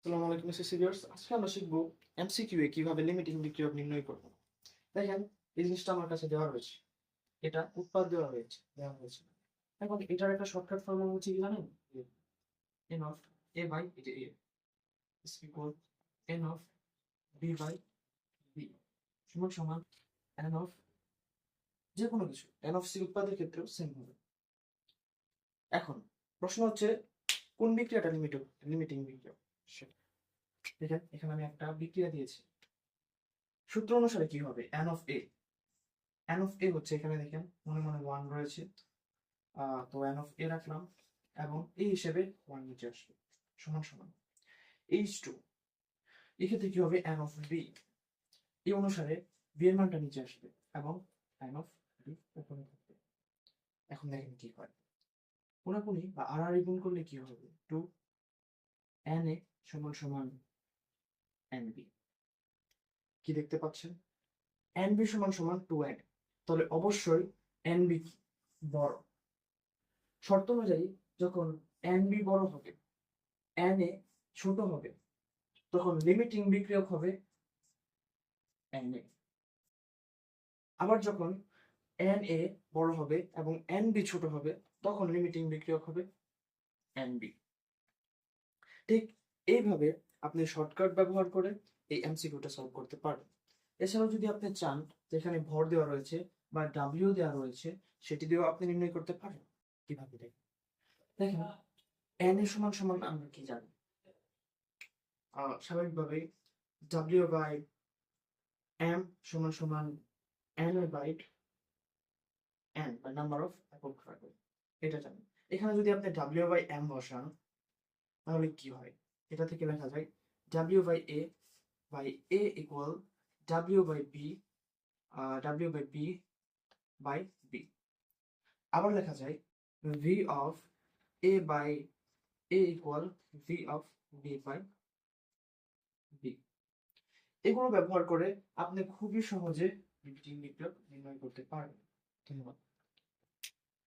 আসসালামু আলাইকুম সিভিয়ার্স। আজকে আমরা শিখবো এমসিকিউ এ কিভাবে লিমিটিং বিক্রিয়ক নির্ণয় করব। দেখেন, এই জিনিসটা আমার কাছে দেওয়া রয়েছে। এটা উৎপাদ দেওয়া হয়েছে। এখন এটার একটা শর্টকাট ফর্মুলা হচ্ছে কি জানেন? এন অফ এ বাই এটা A is equal N of B by B সমান সমান এন অফ যে কোনো কিছু এন অফ সি উৎপাদের ক্ষেত্রেও সেম হবে। এখন প্রশ্ন হচ্ছে কোন বিক্রিয়াটা লিমিটিং বিক্রিয়া সেটা। দেখেন, এখানে আমি একটা বিক্রিয়া দিয়েছি। সূত্র অনুসারে কি হবে? এন অফ এ হচ্ছে, এখানে দেখেন মনে মনে ওয়ান রয়েছে, তো এন অফ এ রাখলাম এবং এই হিসেবে ওয়ান নিচে আসবে সমান সমান এইচ টু। এক্ষেত্রে কি হবে? এন অফ বি, এই অনুসারে বি এর মানটা নিচে আসবে এবং এন অফ বি উপরে থাকবে। এখন দেখেন কি হয়, কোনাকুনি বা আর আর গুণ করলে কি হবে? টু এন এ সমান সমান এন বি। কি দেখতে পাচ্ছেন? এন বি সমান সমান টু এন, তাহলে অবশ্যই এন বি বড়। শর্ত অনুযায়ী যখন এন বি বড় হবে, এন এ ছোট হবে, তখন লিমিটিং বিক্রিয়ক হবে এন এ। আবার যখন এন এ বড় হবে এবং এন বি ছোট হবে, তখন লিমিটিং বিক্রিয়ক হবে এন বি। ঠিক এইভাবে আপনি শর্টকাট ব্যবহার করে এই এমসিকিউটা সলভ করতে পারবেন। এছাড়াও যদি আপনি চান, যেখানে ভর দেওয়া রয়েছে বা ডাব্লিউ দেওয়া রয়েছে, সেটি দিয়েও আপনি নির্ণয় করতে পারেন। কিভাবে দেখেন, দেখেন এন এ সমান সমান আমরা কি জানি? স্বাভাবিকভাবেই ডাব্লিউ বাই এম সমান সমান এন বাই এন বা নাম্বার অফ একক রাখবে, এটা জানি। এখানে যদি আপনি ডাব্লিউ বাই এম বসান, তাহলে কি হয়? এটা থেকে লেখা যায় W by A equal W by B, W by B by B. আবার লেখা যায় V of A by A equal V of B by B. এগুলো ব্যবহার করে আপনি খুবই সহজে লিমিটিং বিক্রিয়ক নির্ণয় করতে পারবেন। ধন্যবাদ।